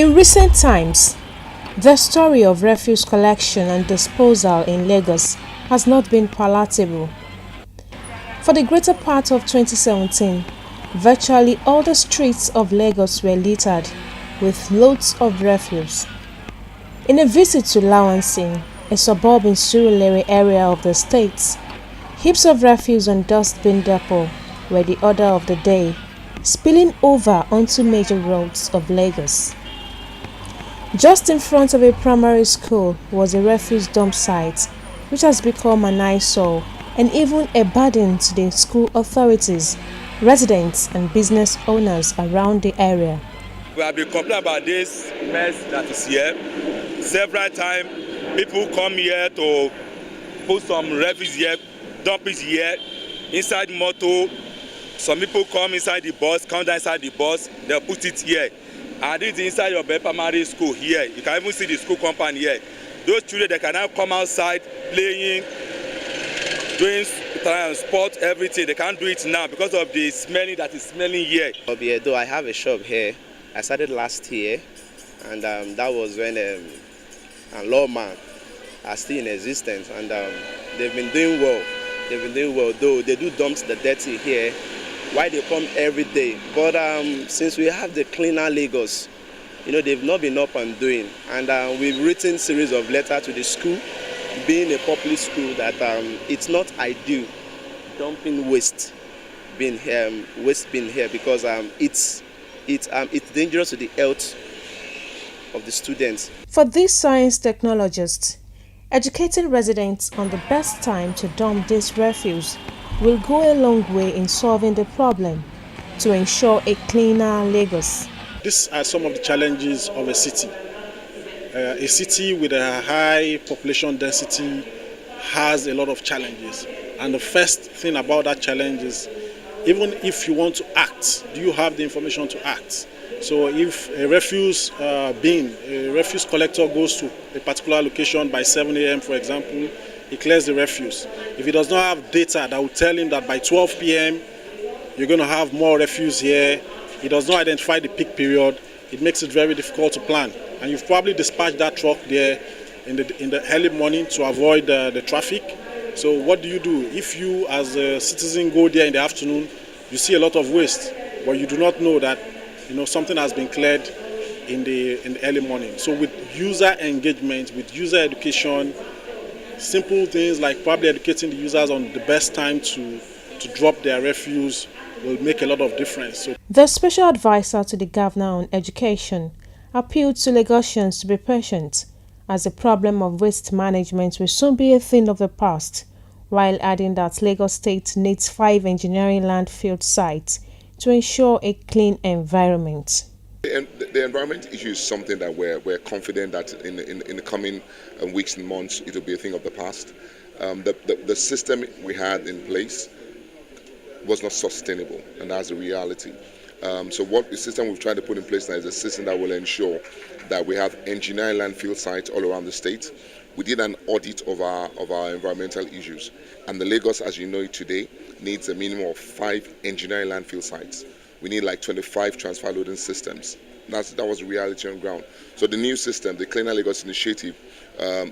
In recent times, the story of refuse collection and disposal in Lagos has not been palatable. For the greater part of 2017, virtually all the streets of Lagos were littered with loads of refuse. In a visit to Lawansin, a suburb in Surulere area of the state, heaps of refuse and dustbin depot were the order of the day, spilling over onto major roads of Lagos. Just in front of a primary school was a refuse dump site, which has become an eyesore and even a burden to the school authorities, residents and business owners around the area. We have been complaining about this mess that is here. Several times, people come here to put some refuse here, dump it here, inside motor. Some people come inside the bus, come down inside the bus, they'll put it here. And this is inside your primary school here. You can even see the school compound here. Those children, they can now come outside playing, doing sport, everything. They can't do it now because of the smelling that is smelling here. Though I have a shop here, I started last year, and that was when a lawman are still in existence, and they've been doing well. Though they do dump the dirty here. Why they come every day, but since we have the cleaner Lagos, they've not been up and doing, and we've written series of letters to the school, being a public school, that it's not ideal dumping waste being here, because it's dangerous to the health of the students. For these science technologists, educating residents on the best time to dump this refuse will go a long way in solving the problem to ensure a cleaner Lagos. These are some of the challenges of a city. A city with a high population density has a lot of challenges. And the first thing about that challenge is, even if you want to act, do you have the information to act? So if a refuse collector goes to a particular location by 7 a.m., for example, he clears the refuse. If he does not have data that will tell him that by 12 p.m. you're going to have more refuse here, he does not identify the peak period, it makes it very difficult to plan. And you've probably dispatched that truck there in the early morning to avoid the traffic. So what do? If you as a citizen go there in the afternoon, you see a lot of waste, but you do not know that something has been cleared in the early morning. So with user engagement, with user education, simple things like probably educating the users on the best time to drop their refuse will make a lot of difference. So the special advisor to the governor on education appealed to Lagosians to be patient, as the problem of waste management will soon be a thing of the past, while adding that Lagos State needs 5 engineering landfill sites to ensure a clean environment. The environment issue is something that we're confident that in the coming weeks and months it will be a thing of the past. The system we had in place was not sustainable, and that's a reality. So what the system we've tried to put in place now is a system that will ensure that we have engineering landfill sites all around the state. We did an audit of our environmental issues, and the Lagos, as you know it today, needs a minimum of 5 engineering landfill sites. We need like 25 transfer loading systems. That was the reality on ground. So the new system, the Cleaner Lagos Initiative,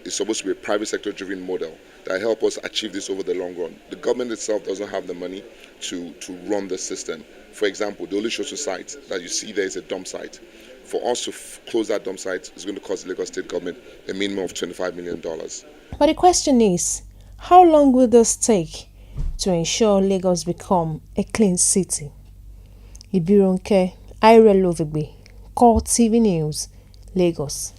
is supposed to be a private sector driven model that help us achieve this over the long run. The government itself doesn't have the money to run the system. For example, the Olushosu site that you see there is a dump site. For us to close that dump site is going to cost the Lagos State government a minimum of $25 million. But the question is, how long will this take to ensure Lagos become a clean city? Ibironke Airelovigbe, Core TV News, Lagos.